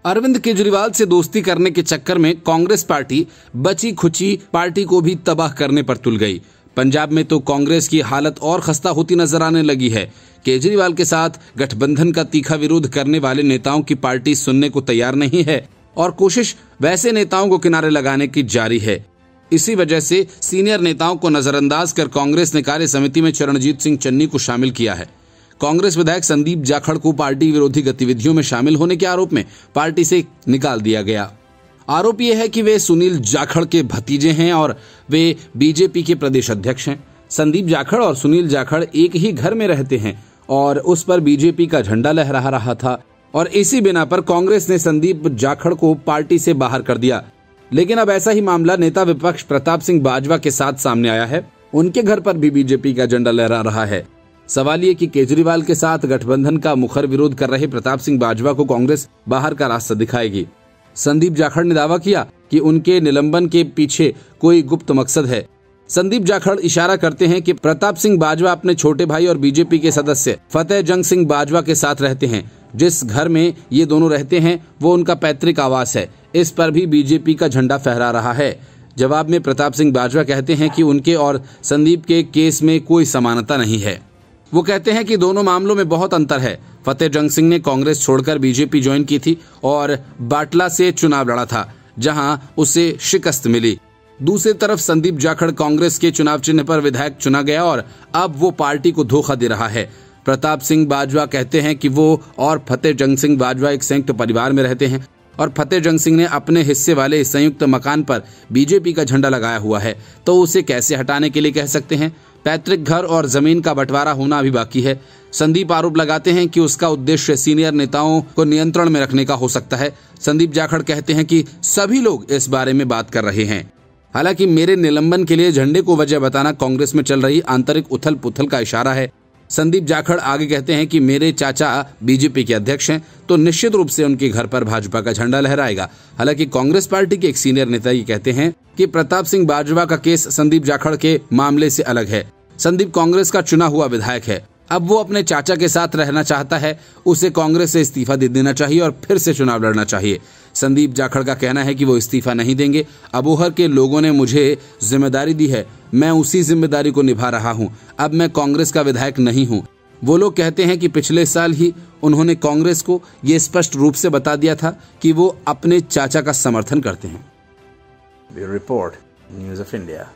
अरविंद केजरीवाल से दोस्ती करने के चक्कर में कांग्रेस पार्टी बची खुची पार्टी को भी तबाह करने पर तुल गई। पंजाब में तो कांग्रेस की हालत और खस्ता होती नजर आने लगी है। केजरीवाल के साथ गठबंधन का तीखा विरोध करने वाले नेताओं की पार्टी सुनने को तैयार नहीं है और कोशिश वैसे नेताओं को किनारे लगाने की जारी है। इसी वजह से सीनियर नेताओं को नजरअंदाज कर कांग्रेस ने कार्य समिति में चरणजीत सिंह चन्नी को शामिल किया है। कांग्रेस विधायक संदीप जाखड़ को पार्टी विरोधी गतिविधियों में शामिल होने के आरोप में पार्टी से निकाल दिया गया। आरोप यह है कि वे सुनील जाखड़ के भतीजे हैं और वे बीजेपी के प्रदेश अध्यक्ष हैं। संदीप जाखड़ और सुनील जाखड़ एक ही घर में रहते हैं और उस पर बीजेपी का झंडा लहरा रहा था और इसी बिना पर कांग्रेस ने संदीप जाखड़ को पार्टी से बाहर कर दिया। लेकिन अब ऐसा ही मामला नेता विपक्ष प्रताप सिंह बाजवा के साथ सामने आया है। उनके घर पर भी बीजेपी का झंडा लहरा रहा है। सवाल ये कि केजरीवाल के साथ गठबंधन का मुखर विरोध कर रहे प्रताप सिंह बाजवा को कांग्रेस बाहर का रास्ता दिखाएगी। संदीप जाखड़ ने दावा किया कि उनके निलंबन के पीछे कोई गुप्त मकसद है। संदीप जाखड़ इशारा करते हैं कि प्रताप सिंह बाजवा अपने छोटे भाई और बीजेपी के सदस्य फतेह जंग सिंह बाजवा के साथ रहते हैं। जिस घर में ये दोनों रहते हैं वो उनका पैतृक आवास है। इस पर भी बीजेपी का झंडा फहरा रहा है। जवाब में प्रताप सिंह बाजवा कहते हैं कि उनके और संदीप के केस में कोई समानता नहीं है। वो कहते हैं कि दोनों मामलों में बहुत अंतर है। फतेह जंग सिंह ने कांग्रेस छोड़कर बीजेपी ज्वाइन की थी और बाटला से चुनाव लड़ा था, जहां उसे शिकस्त मिली। दूसरी तरफ संदीप जाखड़ कांग्रेस के चुनाव चिन्ह पर विधायक चुना गया और अब वो पार्टी को धोखा दे रहा है। प्रताप सिंह बाजवा कहते हैं कि वो और फतेह जंग सिंह बाजवा एक संयुक्त परिवार में रहते हैं और फतेह जंग सिंह ने अपने हिस्से वाले संयुक्त मकान पर बीजेपी का झंडा लगाया हुआ है, तो उसे कैसे हटाने के लिए कह सकते हैं। पैतृक घर और जमीन का बंटवारा होना अभी बाकी है। संदीप आरोप लगाते हैं कि उसका उद्देश्य सीनियर नेताओं को नियंत्रण में रखने का हो सकता है। संदीप जाखड़ कहते हैं कि सभी लोग इस बारे में बात कर रहे हैं। हालांकि मेरे निलंबन के लिए झंडे को वजह बताना कांग्रेस में चल रही आंतरिक उथल पुथल का इशारा है। संदीप जाखड़ आगे कहते हैं कि मेरे चाचा बीजेपी के अध्यक्ष हैं, तो निश्चित रूप से उनके घर पर भाजपा का झंडा लहराएगा। हालांकि कांग्रेस पार्टी के एक सीनियर नेता ये कहते हैं कि प्रताप सिंह बाजवा का केस संदीप जाखड़ के मामले से अलग है। संदीप कांग्रेस का चुना हुआ विधायक है। अब वो अपने चाचा के साथ रहना चाहता है। उसे कांग्रेस से इस्तीफा दे देना चाहिए और फिर से चुनाव लड़ना चाहिए। संदीप जाखड़ का कहना है कि वो इस्तीफा नहीं देंगे। अबोहर के लोगों ने मुझे जिम्मेदारी दी है, मैं उसी जिम्मेदारी को निभा रहा हूं। अब मैं कांग्रेस का विधायक नहीं हूं। वो लोग कहते हैं कि पिछले साल ही उन्होंने कांग्रेस को ये स्पष्ट रूप से बता दिया था कि वो अपने चाचा का समर्थन करते हैं। Bureau report, news of India.